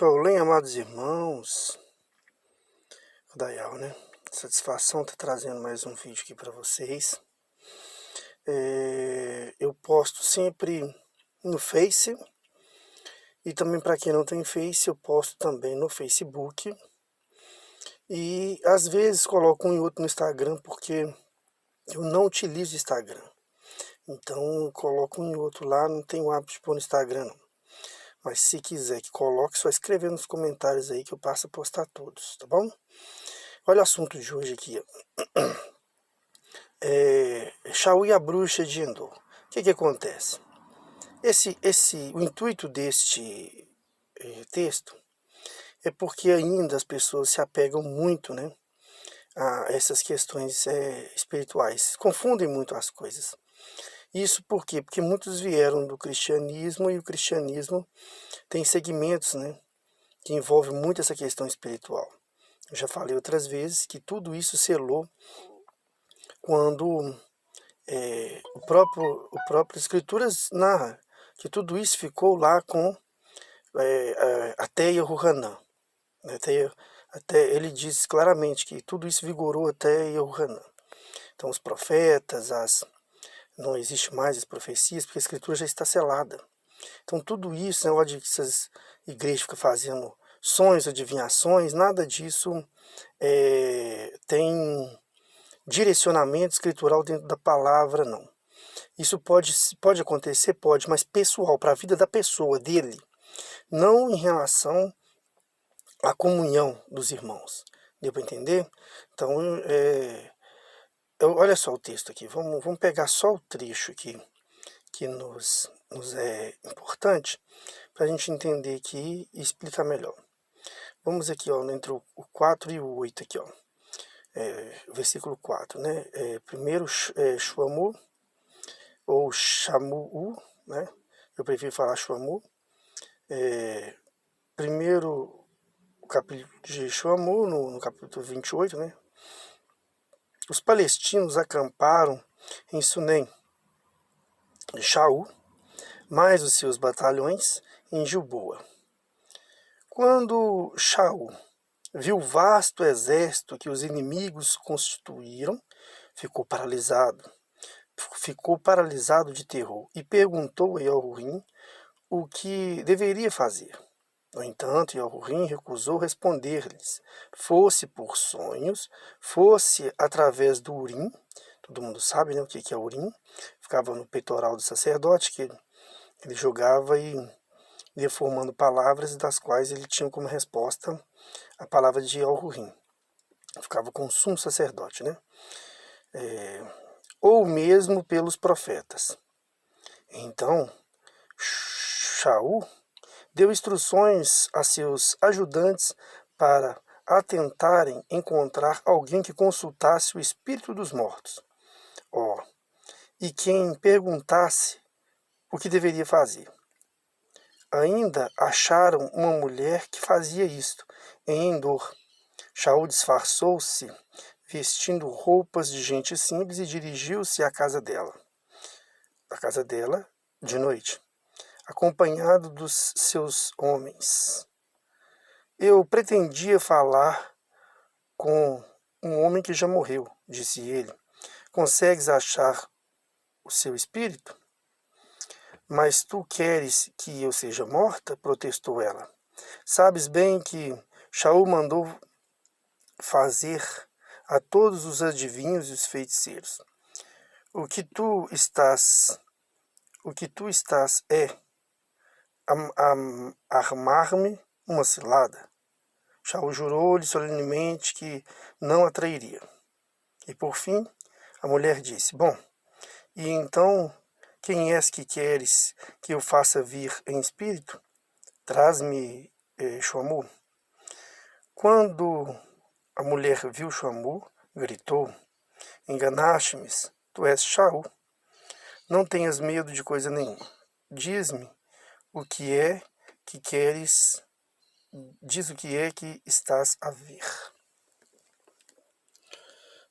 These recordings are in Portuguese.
Shaolin, amados irmãos, Dayal, né? Satisfação estar trazendo mais um vídeo aqui para vocês. Eu posto sempre no Face e também para quem não tem Face eu posto também no Facebook e às vezes coloco um e outro no Instagram porque eu não utilizo Instagram. Então coloco um e outro lá, não tenho o hábito de pôr no Instagram não. Mas se quiser que coloque, só escrever nos comentários aí que eu passo a postar todos, tá bom? Olha o assunto de hoje aqui, ó. Shaul e a bruxa de Endor. O que acontece? O intuito deste texto é porque ainda as pessoas se apegam muito, né, a essas questões espirituais. Confundem muito as coisas. Isso por quê? Porque muitos vieram do cristianismo e o cristianismo tem segmentos, né, que envolvem muito essa questão espiritual. Eu já falei outras vezes que tudo isso selou quando o próprio Escrituras narra que tudo isso ficou lá com até Yehohanan. Até ele diz claramente que tudo isso vigorou até Yehohanan. Então os profetas, não existe mais as profecias, porque a Escritura já está selada. Então tudo isso, né, onde essas igrejas ficam fazendo sonhos, adivinhações, nada disso tem direcionamento escritural dentro da palavra, não. Isso pode acontecer? Pode, mas pessoal, para a vida da pessoa, dele, não em relação à comunhão dos irmãos. Deu para entender? Então, olha só o texto aqui, vamos pegar só o trecho aqui que nos é importante para a gente entender aqui e explicar melhor. Vamos aqui, ó, entre o 4 e o 8 aqui, ó. Versículo 4, né? Primeiro, Shuamu, ou Shamu, né? Eu prefiro falar Shuamu. Primeiro, o capítulo de Shuamu, no capítulo 28, né? Os palestinos acamparam em Sunem, Shaul, mais os seus batalhões em Gilboa. Quando Shaul viu o vasto exército que os inimigos constituíram, ficou paralisado de terror e perguntou a Yehorim o que deveria fazer. No entanto, Yehorim recusou responder-lhes, fosse por sonhos, fosse através do Urim. Todo mundo sabe, né, o que é Urim. Ficava no peitoral do sacerdote, que ele jogava e ia formando palavras das quais ele tinha como resposta a palavra de Yehorim. Ficava com o sumo sacerdote, né? Ou mesmo pelos profetas. Então, Shaul deu instruções a seus ajudantes para atentarem encontrar alguém que consultasse o espírito dos mortos. E quem perguntasse o que deveria fazer. Ainda acharam uma mulher que fazia isto, em Endor. Shaul disfarçou-se, vestindo roupas de gente simples, e dirigiu-se à casa dela. A casa dela, de noite, acompanhado dos seus homens. Eu pretendia falar com um homem que já morreu, disse ele. Consegues achar o seu espírito? Mas tu queres que eu seja morta? Protestou ela. Sabes bem que Shaul mandou fazer a todos os adivinhos e os feiticeiros. O que tu estás é armar-me uma cilada. Shaul jurou-lhe solenemente que não a trairia. E por fim, a mulher disse, bom, e então quem és que queres que eu faça vir em espírito? Traz-me Shamu. Quando a mulher viu Shamu, gritou, enganaste-me, tu és Shaul. Não tenhas medo de coisa nenhuma. Diz-me o que é que queres, diz o que é que estás a ver.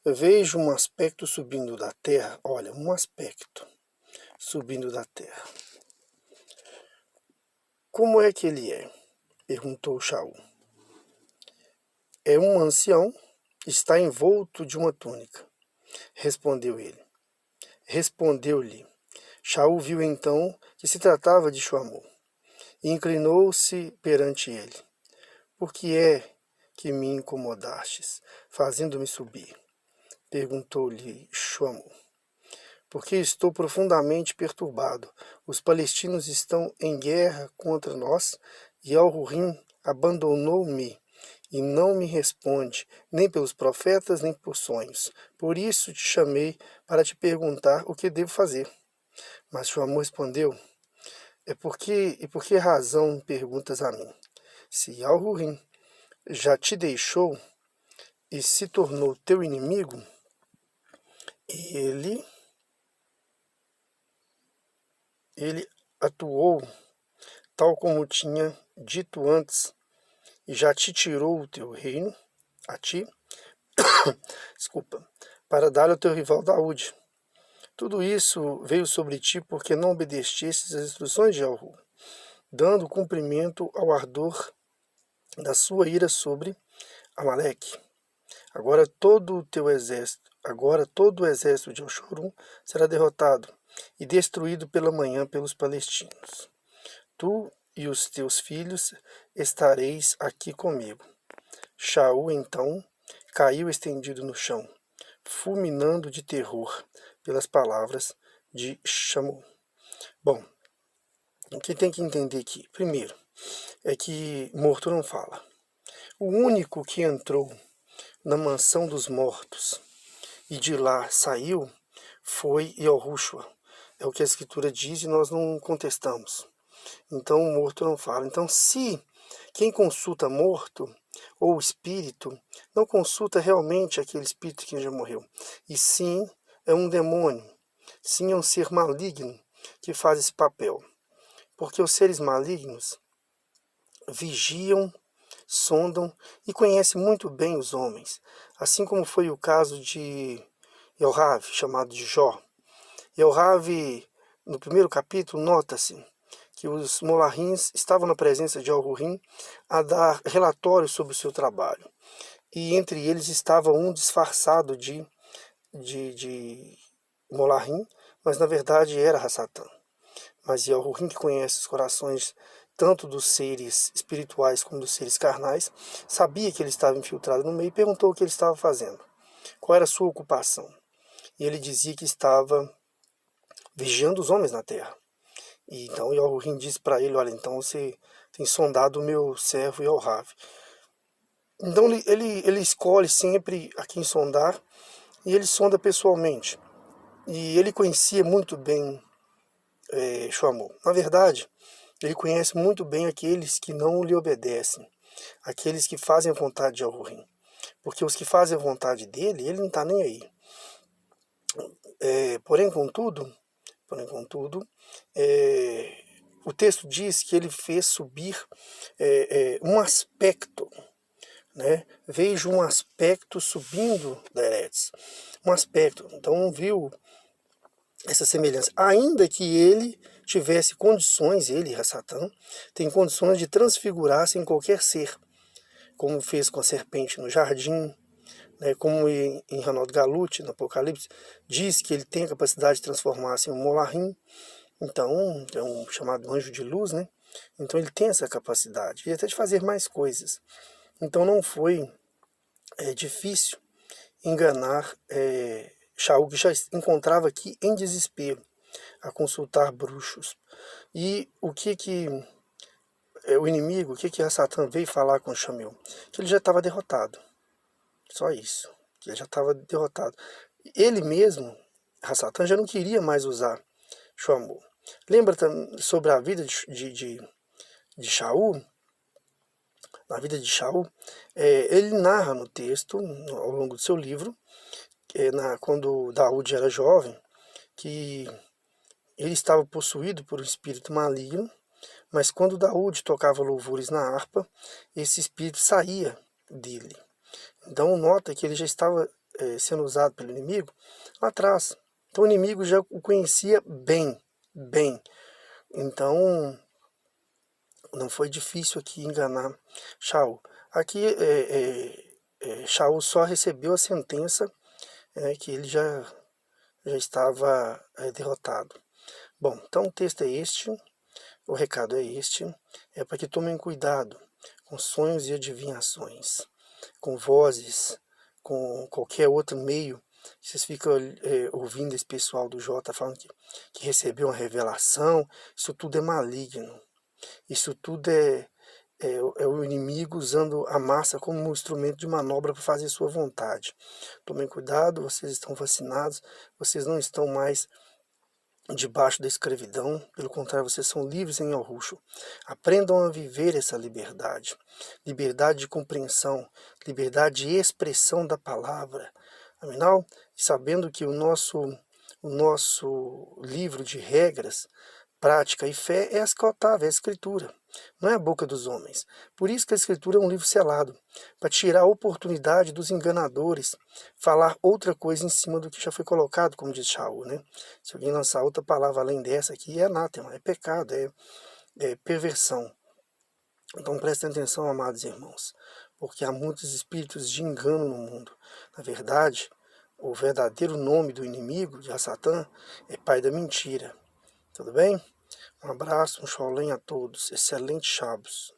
Vejo um aspecto subindo da terra, olha, um aspecto subindo da terra. Como é que ele é? perguntou Shaul. É um ancião, está envolto de uma túnica, respondeu ele. Respondeu-lhe. Shaul viu então que se tratava de Shammua, e inclinou-se perante ele. Por que é que me incomodastes, fazendo-me subir? Perguntou-lhe Shammua. Porque estou profundamente perturbado. Os palestinos estão em guerra contra nós, e Al-Hurim abandonou-me e não me responde, nem pelos profetas, nem por sonhos. Por isso te chamei para te perguntar o que devo fazer. Mas Shammua respondeu, por que razão me perguntas a mim? Se Al-Hurim já te deixou e se tornou teu inimigo, ele atuou tal como tinha dito antes, e já te tirou o teu reino, a ti, desculpa, para dar ao teu rival Daúde. Tudo isso veio sobre ti porque não obedecestes às instruções de Al-Hu, dando cumprimento ao ardor da sua ira sobre Amaleque. Agora todo o exército de Ashurum será derrotado e destruído pela manhã pelos palestinos. Tu e os teus filhos estareis aqui comigo. Shaul, então, caiu estendido no chão, fulminando de terror pelas palavras de Shammua. Bom, o que tem que entender aqui? Primeiro, é que morto não fala. O único que entrou na mansão dos mortos e de lá saiu foi Yahushua. É o que a Escritura diz e nós não contestamos. Então o morto não fala. Então se quem consulta morto ou espírito não consulta realmente aquele espírito que já morreu, e sim é um demônio, sim é um ser maligno que faz esse papel. Porque os seres malignos vigiam, sondam e conhecem muito bem os homens, assim como foi o caso de Yorav, chamado de Jó. Yorav, no primeiro capítulo, nota-se que os molahins estavam na presença de Al-Hurim a dar relatórios sobre o seu trabalho. E entre eles estava um disfarçado de molahim, mas na verdade era Hassatan. Mas Al-Hurim, que conhece os corações tanto dos seres espirituais como dos seres carnais, sabia que ele estava infiltrado no meio e perguntou o que ele estava fazendo. Qual era a sua ocupação? E ele dizia que estava vigiando os homens na terra. E então Al-Hurim disse para ele, olha, então você tem sondado o meu servo Yorav. Então ele escolhe sempre a quem sondar, e ele sonda pessoalmente. E ele conhecia muito bem Shammua. Na verdade, ele conhece muito bem aqueles que não lhe obedecem, aqueles que fazem a vontade de Al-Hurim. Porque os que fazem a vontade dele, ele não está nem aí. Porém, contudo, o texto diz que ele fez subir um aspecto, né? Vejo um aspecto subindo da Eretz, um aspecto. Então viu essa semelhança, ainda que ele tivesse condições, ele, Hassatan, tem condições de transfigurar-se em qualquer ser, como fez com a serpente no jardim, né, como em Hanod Galut, no Apocalipse, diz que ele tem a capacidade de transformar-se em um molahim, então é um chamado anjo de luz, né? Então ele tem essa capacidade, e até de fazer mais coisas. Então não foi difícil enganar Shaul, que já encontrava aqui em desespero, a consultar bruxos. E o que o inimigo, o que Hassatan veio falar com Shammua? Que ele já estava derrotado. Só isso, que ele já estava derrotado. Ele mesmo, Hassatan, já não queria mais usar Shammua. Lembra sobre a vida de Shaul? Na vida de Shaul, ele narra no texto, ao longo do seu livro, quando Daúde era jovem, que ele estava possuído por um espírito maligno, mas quando Daúde tocava louvores na harpa, esse espírito saía dele. Então nota que ele já estava sendo usado pelo inimigo lá atrás. Então o inimigo já o conhecia bem. Então Não foi difícil aqui enganar Shaul. Aqui Shaul só recebeu a sentença que ele já estava derrotado. Bom, então o texto é este, o recado é este, é para que tomem cuidado com sonhos e adivinhações, com vozes, com qualquer outro meio. Vocês ficam ouvindo esse pessoal do Jota falando que recebeu uma revelação, isso tudo é maligno, isso tudo é o inimigo usando a massa como um instrumento de manobra para fazer sua vontade. Tomem cuidado, vocês estão vacinados, vocês não estão mais debaixo da escravidão, pelo contrário, vocês são livres em Yahushua. Aprendam a viver essa liberdade, liberdade de compreensão, liberdade de expressão da palavra. Afinal, sabendo que o nosso livro de regras, prática e fé é escrotável, é a Escritura, não é a boca dos homens. Por isso que a Escritura é um livro selado, para tirar a oportunidade dos enganadores falar outra coisa em cima do que já foi colocado, como diz Shaul, né? Se alguém lançar outra palavra além dessa aqui, é anátema, é pecado, é perversão. Então prestem atenção, amados irmãos, porque há muitos espíritos de engano no mundo. Na verdade, o verdadeiro nome do inimigo, de Satã, é pai da mentira. Tudo bem? Um abraço, um shalom a todos. Excelente Shabbos.